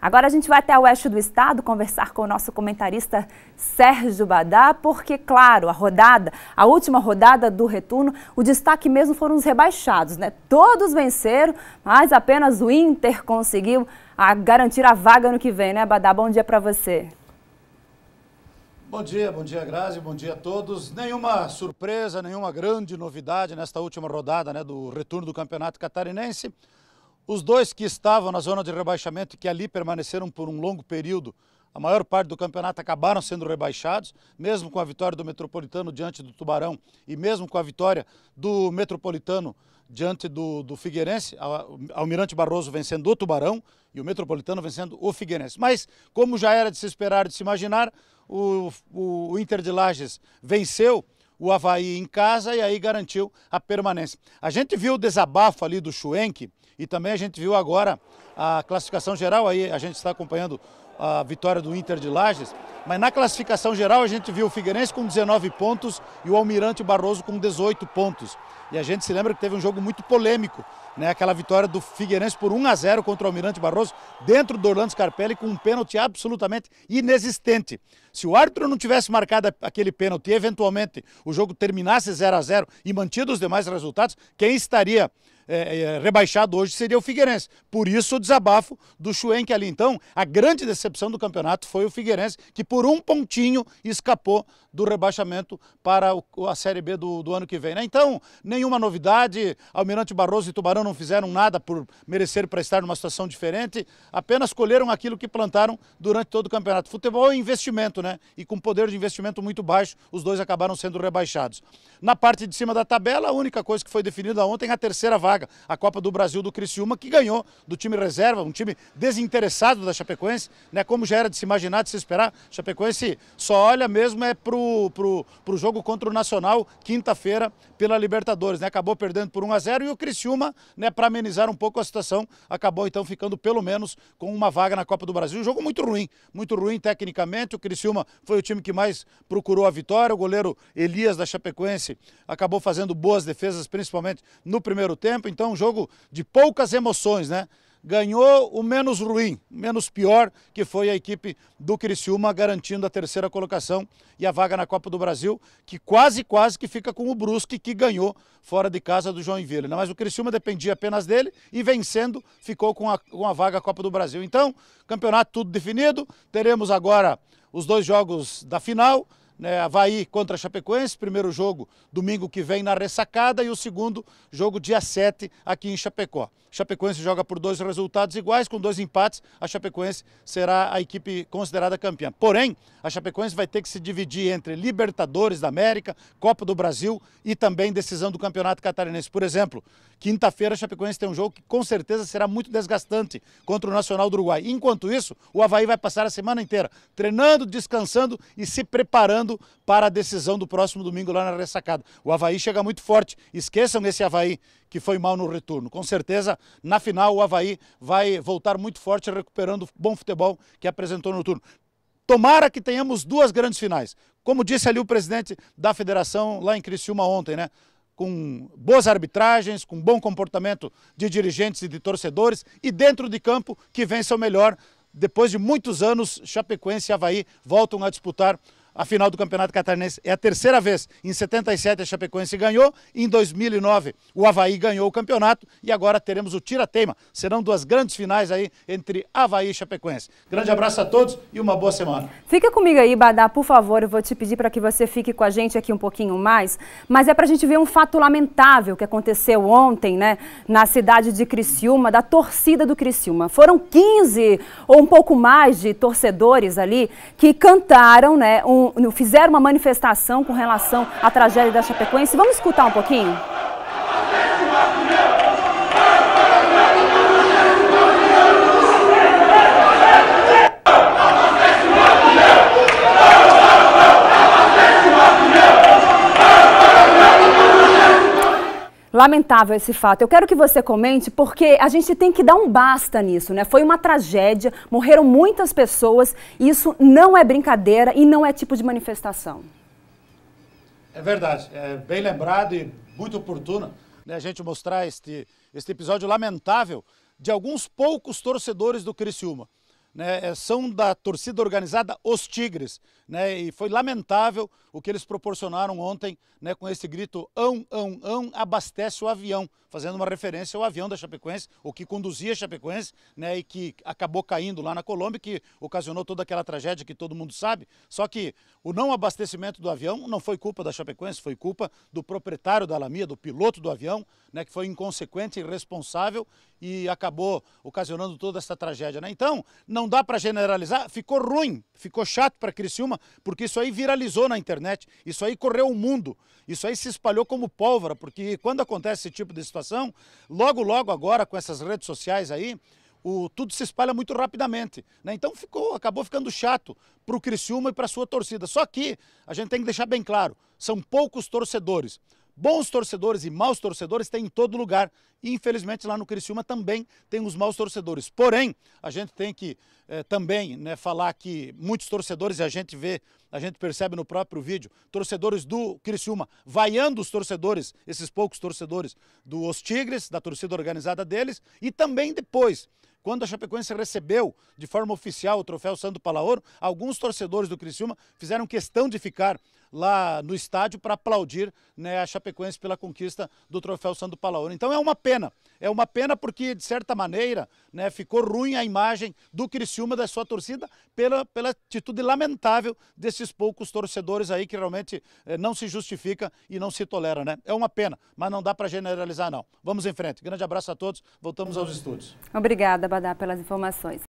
Agora a gente vai até o oeste do estado conversar com o nosso comentarista Sérgio Badá, porque, claro, a última rodada do retorno, o destaque mesmo foram os rebaixados, né? Todos venceram, mas apenas o Inter conseguiu garantir a vaga no que vem, né, Badá? Bom dia para você. Bom dia, Grazi, bom dia a todos. Nenhuma surpresa, nenhuma grande novidade nesta última rodada, né, do retorno do Campeonato Catarinense. Os dois que estavam na zona de rebaixamento e que ali permaneceram por um longo período, a maior parte do campeonato acabaram sendo rebaixados, mesmo com a vitória do Metropolitano diante do Tubarão e mesmo com a vitória do Metropolitano diante do Figueirense, Almirante Barroso vencendo o Tubarão e o Metropolitano vencendo o Figueirense. Mas, como já era de se esperar, de se imaginar, o Inter de Lages venceu o Avaí em casa e aí garantiu a permanência. A gente viu o desabafo ali do Schwenk e também a gente viu agora a classificação geral, aí a gente está acompanhando a vitória do Inter de Lages, mas na classificação geral a gente viu o Figueirense com 19 pontos e o Almirante Barroso com 18 pontos. E a gente se lembra que teve um jogo muito polêmico, né? Aquela vitória do Figueirense por 1-0 contra o Almirante Barroso, dentro do Orlando Scarpelli, com um pênalti absolutamente inexistente. Se o árbitro não tivesse marcado aquele pênalti e eventualmente o jogo terminasse 0-0 e mantido os demais resultados, quem estaria rebaixado hoje seria o Figueirense. Por isso o desabafo do Schwenk ali. Então, a grande decepção do campeonato foi o Figueirense, que por um pontinho escapou do rebaixamento para a Série B do ano que vem, né? Então, nenhuma novidade, Almirante Barroso e Tubarão não fizeram nada por merecer para estar numa situação diferente, apenas colheram aquilo que plantaram durante todo o campeonato. Futebol é investimento, né? E com poder de investimento muito baixo, os dois acabaram sendo rebaixados. Na parte de cima da tabela, a única coisa que foi definida ontem é a terceira vaga, a Copa do Brasil do Criciúma, que ganhou do time reserva, um time desinteressado da Chapecoense, né? Como já era de se imaginar, de se esperar, Chapecoense só olha mesmo pro jogo contra o Nacional, quinta-feira, pela Libertadores, né? Acabou perdendo por 1-0 e o Criciúma, né, para amenizar um pouco a situação, acabou então ficando pelo menos com uma vaga na Copa do Brasil. Um jogo muito ruim tecnicamente. O Criciúma foi o time que mais procurou a vitória. O goleiro Elias da Chapecoense acabou fazendo boas defesas, principalmente no primeiro tempo. Então, um jogo de poucas emoções, né? Ganhou o menos ruim, menos pior, que foi a equipe do Criciúma, garantindo a terceira colocação e a vaga na Copa do Brasil, que quase que fica com o Brusque, que ganhou fora de casa do Joinville, né? Mas o Criciúma dependia apenas dele e vencendo ficou com a vaga à Copa do Brasil. Então, campeonato tudo definido, teremos agora os dois jogos da final, né, Avaí contra a Chapecoense, primeiro jogo domingo que vem na Ressacada e o segundo jogo dia 7 aqui em Chapecó. Chapecoense joga por 2 resultados iguais, com 2 empates, a Chapecoense será a equipe considerada campeã. Porém, a Chapecoense vai ter que se dividir entre Libertadores da América, Copa do Brasil e também decisão do Campeonato Catarinense. Por exemplo, quinta-feira a Chapecoense tem um jogo que com certeza será muito desgastante contra o Nacional do Uruguai. Enquanto isso, o Avaí vai passar a semana inteira treinando, descansando e se preparando para a decisão do próximo domingo lá na Ressacada. O Avaí chega muito forte. Esqueçam esse Avaí que foi mal no retorno. Com certeza, na final, o Avaí vai voltar muito forte, recuperando o bom futebol que apresentou no turno. Tomara que tenhamos 2 grandes finais. Como disse ali o presidente da federação lá em Criciúma ontem, né? Com boas arbitragens, com bom comportamento de dirigentes e de torcedores e dentro de campo que vença o melhor. Depois de muitos anos, Chapecoense e Avaí voltam a disputar a final do Campeonato Catarinense. É a terceira vez. Em 77 a Chapecoense ganhou, em 2009 o Avaí ganhou o campeonato e agora teremos o tira-teima. Serão 2 grandes finais aí entre Avaí e Chapecoense. Grande abraço a todos e uma boa semana. Fica comigo aí, Badá, por favor. Eu vou te pedir para que você fique com a gente aqui um pouquinho mais, mas é para a gente ver um fato lamentável que aconteceu ontem, né, na cidade de Criciúma, da torcida do Criciúma. Foram 15 ou um pouco mais de torcedores ali que cantaram, né, fizeram uma manifestação com relação à tragédia da Chapecoense. Vamos escutar um pouquinho? Lamentável esse fato. Eu quero que você comente porque a gente tem que dar um basta nisso, né? Foi uma tragédia, morreram muitas pessoas e isso não é brincadeira e não é tipo de manifestação. É verdade, é bem lembrado e muito oportuno, né, a gente mostrar este episódio lamentável de alguns poucos torcedores do Criciúma. né, são da torcida organizada Os Tigres, né, e foi lamentável o que eles proporcionaram ontem, né, com esse grito abastece o avião, fazendo uma referência ao avião da Chapecoense, o que conduzia a Chapecoense, né, e que acabou caindo lá na Colômbia, que ocasionou toda aquela tragédia que todo mundo sabe. Só que o não abastecimento do avião não foi culpa da Chapecoense, foi culpa do proprietário da Alamia, do piloto do avião, né, que foi inconsequente e irresponsável e acabou ocasionando toda essa tragédia, né? Então, não dá para generalizar, ficou ruim, ficou chato para Criciúma, porque isso aí viralizou na internet, isso aí correu o mundo, isso aí se espalhou como pólvora, porque quando acontece esse tipo de situação, logo agora com essas redes sociais aí, tudo se espalha muito rapidamente, né? Então acabou ficando chato para o Criciúma e para a sua torcida. Só que a gente tem que deixar bem claro, são poucos torcedores. Bons torcedores e maus torcedores tem em todo lugar. E infelizmente lá no Criciúma também tem os maus torcedores. Porém, a gente tem que também, né, falar que muitos torcedores, e a gente percebe no próprio vídeo, torcedores do Criciúma vaiando os torcedores, esses poucos torcedores dos Tigres, da torcida organizada deles, e também depois, quando a Chapecoense recebeu de forma oficial o troféu Sandro Palaoro, alguns torcedores do Criciúma fizeram questão de ficar lá no estádio para aplaudir, né, a Chapecoense pela conquista do troféu Sandro Palaoro. Então é uma pena porque, de certa maneira, né, ficou ruim a imagem do Criciúma, da sua torcida, pela atitude lamentável desses poucos torcedores aí que realmente não se justifica e não se tolera, né? É uma pena, mas não dá para generalizar não. Vamos em frente. Grande abraço a todos, voltamos aos estúdios. Obrigada, Badá, pelas informações.